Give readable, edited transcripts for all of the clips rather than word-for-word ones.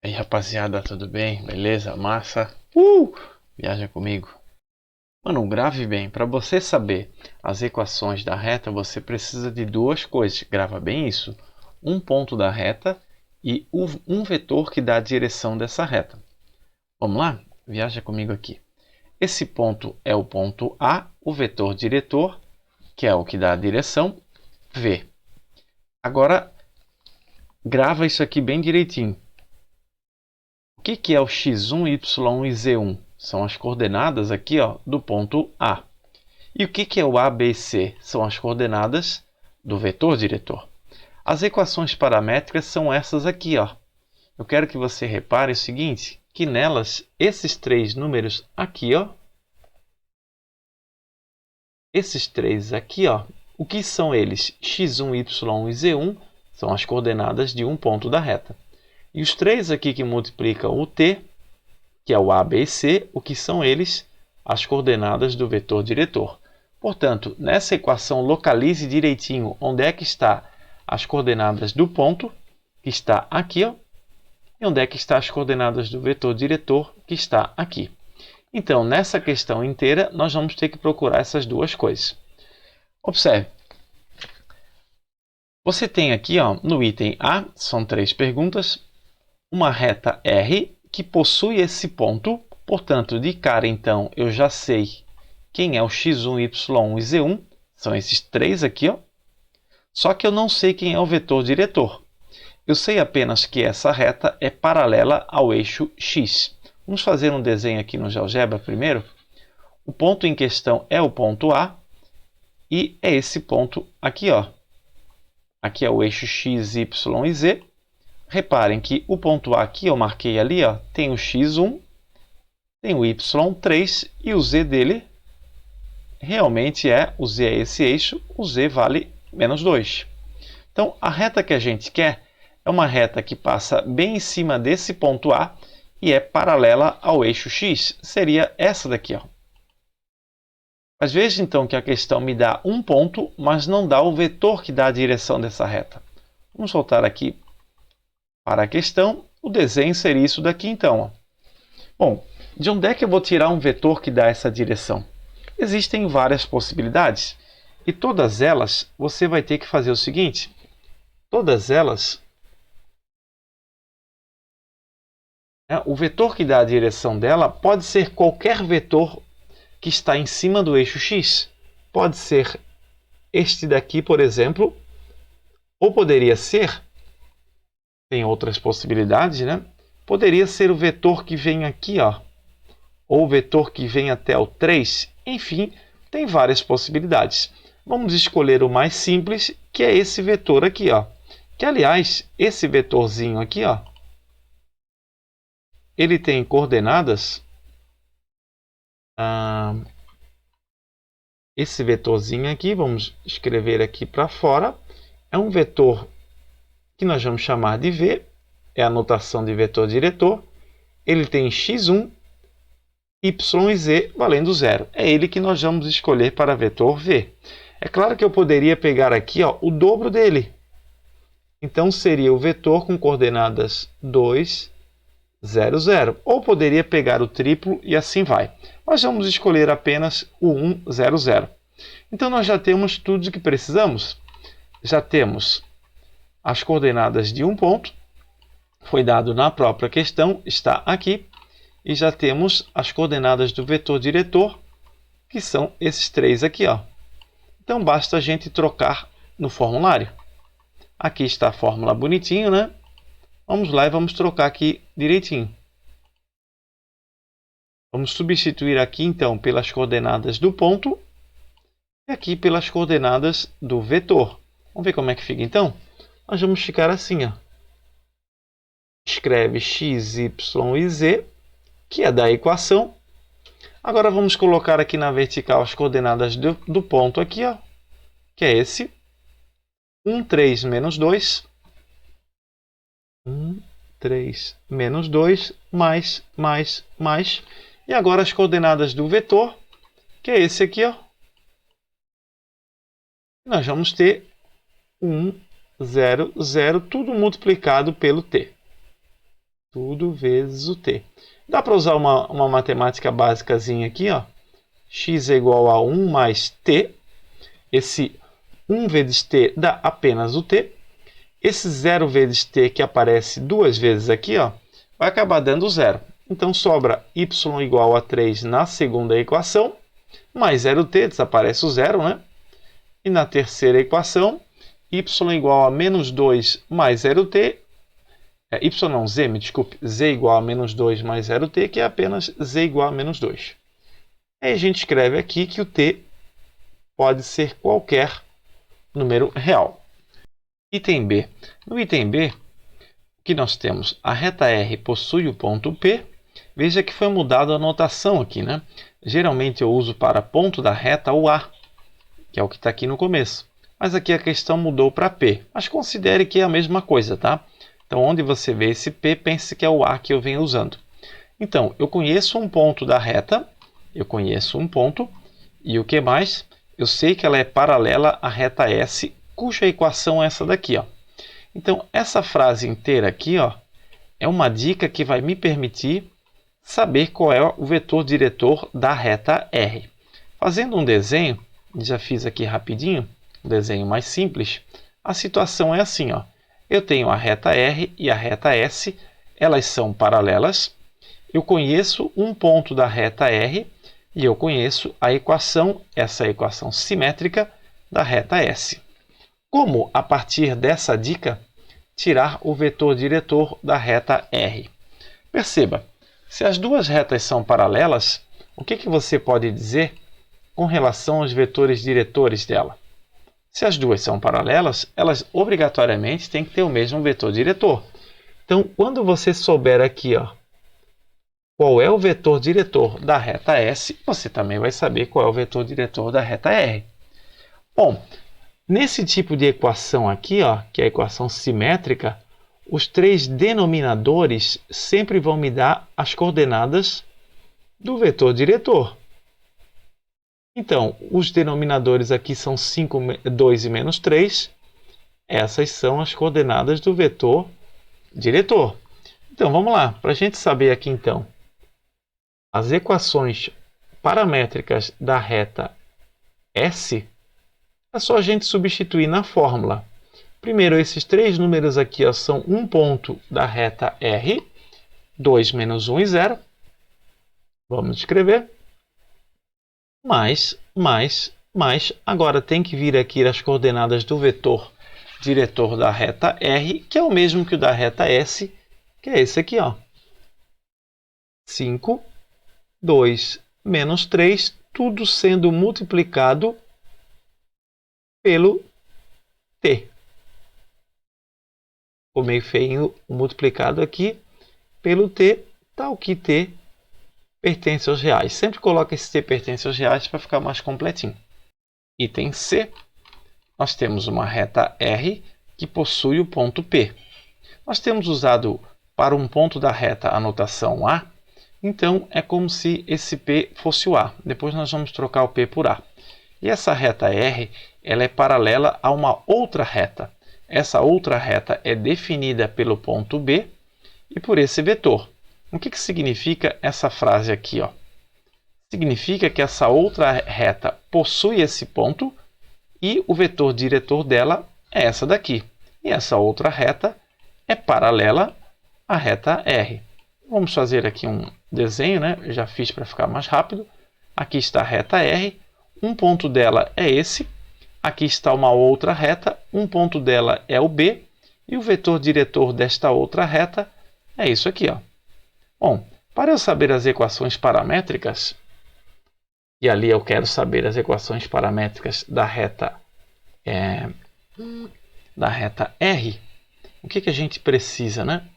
E aí, rapaziada, tudo bem? Beleza? Massa? Viaja comigo. Mano, grave bem. Para você saber as equações da reta, você precisa de duas coisas. Grava bem isso. Um ponto da reta e um vetor que dá a direção dessa reta. Vamos lá? Viaja comigo aqui. Esse ponto é o ponto A, o vetor diretor, que é o que dá a direção, V. Agora, grava isso aqui bem direitinho. O que é o x1, y1 e z1? São as coordenadas aqui, ó, do ponto A. E o que é o ABC? São as coordenadas do vetor diretor. As equações paramétricas são essas aqui, ó. Eu quero que você repare o seguinte, que nelas, esses três números aqui, ó, esses três aqui, ó, o que são eles? x1, y1 e z1 são as coordenadas de um ponto da reta. E os três aqui que multiplicam o t, que é o A, B e C, o que são eles? As coordenadas do vetor diretor. Portanto, nessa equação, localize direitinho onde é que está as coordenadas do ponto, que está aqui, ó, e onde é que está as coordenadas do vetor diretor, que está aqui. Então, nessa questão inteira, nós vamos ter que procurar essas duas coisas. Observe. Você tem aqui, ó, no item A, são três perguntas, uma reta R que possui esse ponto, portanto, de cara, então, eu já sei quem é o x1, y1 e z1, são esses três aqui, ó. Só que eu não sei quem é o vetor diretor. Eu sei apenas que essa reta é paralela ao eixo x. Vamos fazer um desenho aqui no GeoGebra primeiro. O ponto em questão é o ponto A e é esse ponto aqui, ó. Aqui é o eixo x, y e z. Reparem que o ponto A aqui, eu marquei ali, ó, tem o x1, tem o y3 e o z dele realmente o z é esse eixo, o z vale menos 2. Então, a reta que a gente quer é uma reta que passa bem em cima desse ponto A e é paralela ao eixo x. Seria essa daqui, ó. Mas veja então que a questão me dá um ponto, mas não dá o vetor que dá a direção dessa reta. Vamos voltar aqui para a questão. O desenho seria isso daqui então, ó. Bom, de onde é que eu vou tirar um vetor que dá essa direção? Existem várias possibilidades e todas elas você vai ter que fazer o seguinte, todas elas, o vetor que dá a direção dela pode ser qualquer vetor que está em cima do eixo x. Pode ser este daqui, por exemplo, ou poderia ser, tem outras possibilidades, né? Poderia ser o vetor que vem aqui, ó, ou o vetor que vem até o 3. Enfim, tem várias possibilidades. Vamos escolher o mais simples, que é esse vetor aqui, ó. Que, aliás, esse vetorzinho aqui, ó, ele tem coordenadas. Esse vetorzinho aqui, vamos escrever aqui para fora, é um vetor que nós vamos chamar de V, é a notação de vetor diretor. Ele tem x1, y e z valendo 0. É ele que nós vamos escolher para vetor V. É claro que eu poderia pegar aqui, ó, o dobro dele. Então, seria o vetor com coordenadas 2, 0, 0. Ou poderia pegar o triplo e assim vai. Mas vamos escolher apenas o 1, 0, 0. Então, nós já temos tudo o que precisamos. Já temos as coordenadas de um ponto. Foi dado na própria questão, está aqui. E já temos as coordenadas do vetor diretor, que são esses três aqui, ó. Então, basta a gente trocar no formulário. Aqui está a fórmula bonitinho, né? Vamos lá e vamos trocar aqui direitinho. Vamos substituir aqui, então, pelas coordenadas do ponto e aqui pelas coordenadas do vetor. Vamos ver como é que fica, então? Nós vamos ficar assim, ó. Escreve x, y e z, que é da equação. Agora vamos colocar aqui na vertical as coordenadas do ponto aqui, ó, que é esse. 1, 3, menos 2. 1, 3, menos 2, mais. E agora as coordenadas do vetor, que é esse aqui, ó. Nós vamos ter 1, 0, 0, tudo multiplicado pelo t. Tudo vezes o t. Dá para usar uma matemática básicazinha aqui, ó. X é igual a 1 mais t. Esse 1 vezes t dá apenas o t. Esse 0 vezes t que aparece duas vezes aqui, ó, vai acabar dando zero. Então, sobra y igual a 3 na segunda equação, mais 0t, desaparece o zero, né? E na terceira equação, y igual a menos 2 mais 0t, y não, z, me desculpe, z igual a menos 2 mais 0t, que é apenas z igual a menos 2. Aí a gente escreve aqui que o t pode ser qualquer número real. Item B. No item B, o que nós temos? A reta R possui o ponto P. Veja que foi mudada a notação aqui, né? Geralmente eu uso para ponto da reta o A, que é o que está aqui no começo. Mas aqui a questão mudou para P. Mas considere que é a mesma coisa, tá? Então, onde você vê esse P, pense que é o A que eu venho usando. Então, eu conheço um ponto da reta. Eu conheço um ponto. E o que mais? Eu sei que ela é paralela à reta S, cuja equação é essa daqui, ó. Então, essa frase inteira aqui, ó, é uma dica que vai me permitir saber qual é o vetor diretor da reta R. Fazendo um desenho, já fiz aqui rapidinho, um desenho mais simples, a situação é assim, ó. Eu tenho a reta R e a reta S, elas são paralelas. Eu conheço um ponto da reta R e eu conheço a equação, essa equação simétrica da reta S. Como, a partir dessa dica, tirar o vetor diretor da reta R? Perceba, se as duas retas são paralelas, o que você pode dizer com relação aos vetores diretores dela? Se as duas são paralelas, elas obrigatoriamente têm que ter o mesmo vetor diretor. Então, quando você souber aqui, ó, qual é o vetor diretor da reta S, você também vai saber qual é o vetor diretor da reta R. Bom, nesse tipo de equação aqui, ó, que é a equação simétrica, os três denominadores sempre vão me dar as coordenadas do vetor diretor. Então, os denominadores aqui são 5, 2 e menos 3. Essas são as coordenadas do vetor diretor. Então, vamos lá. Para a gente saber aqui, então, as equações paramétricas da reta S, é só a gente substituir na fórmula. Primeiro, esses três números aqui, ó, são um ponto da reta R, 2 menos 1 e 0. Vamos escrever. Mais. Agora tem que vir aqui as coordenadas do vetor diretor da reta R, que é o mesmo que o da reta S, que é esse aqui, ó. 5, 2 menos 3, tudo sendo multiplicado pelo t. Ficou meio feio multiplicado aqui pelo t, tal que t pertence aos reais. Sempre coloca esse t pertence aos reais para ficar mais completinho. Item C, nós temos uma reta R que possui o ponto P. Nós temos usado para um ponto da reta a notação A, então é como se esse P fosse o A. Depois nós vamos trocar o P por A. E essa reta R, ela é paralela a uma outra reta. Essa outra reta é definida pelo ponto B e por esse vetor. O que significa essa frase aqui, ó? Significa que essa outra reta possui esse ponto e o vetor diretor dela é essa daqui. E essa outra reta é paralela à reta R. Vamos fazer aqui um desenho, né? Eu já fiz para ficar mais rápido. Aqui está a reta R, um ponto dela é esse. Aqui está uma outra reta, um ponto dela é o B, e o vetor diretor desta outra reta é isso aqui, ó. Bom, para eu saber as equações paramétricas, e ali eu quero saber as equações paramétricas da reta R, o que a gente precisa, né?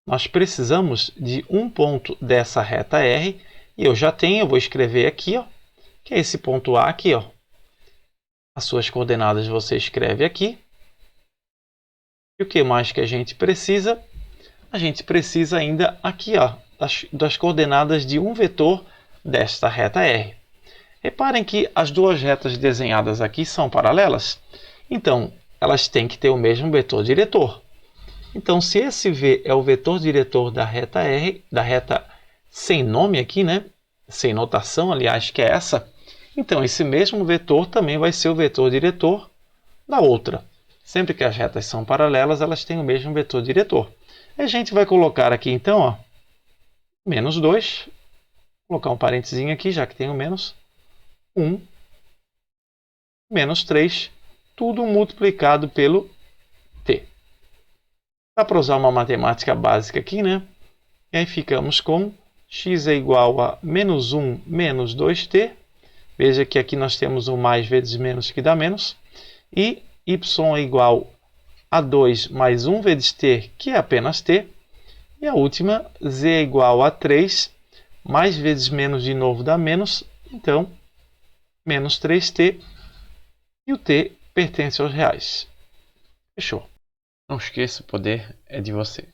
Nós precisamos de um ponto dessa reta R, e eu já tenho, eu vou escrever aqui, ó, que é esse ponto A aqui, ó. As suas coordenadas você escreve aqui. E o que mais que a gente precisa? A gente precisa ainda aqui, ó, das coordenadas de um vetor desta reta R. Reparem que as duas retas desenhadas aqui são paralelas. Então, elas têm que ter o mesmo vetor diretor. Então, se esse V é o vetor diretor da reta R, da reta sem nome aqui, né? Sem notação, aliás, que é essa, então esse mesmo vetor também vai ser o vetor diretor da outra. Sempre que as retas são paralelas, elas têm o mesmo vetor diretor. A gente vai colocar aqui, então, ó, menos 2, vou colocar um parênteses aqui, já que tem o menos, 1, menos 3, tudo multiplicado pelo t. Dá para usar uma matemática básica aqui, né? E aí ficamos com x é igual a menos 1 menos 2t. Veja que aqui nós temos o mais vezes menos que dá menos. E y é igual a 2 mais 1 vezes t, que é apenas t. E a última, z é igual a 3, mais vezes menos de novo dá menos. Então, menos 3t. E o t pertence aos reais. Fechou. Não esqueça, o poder é de você.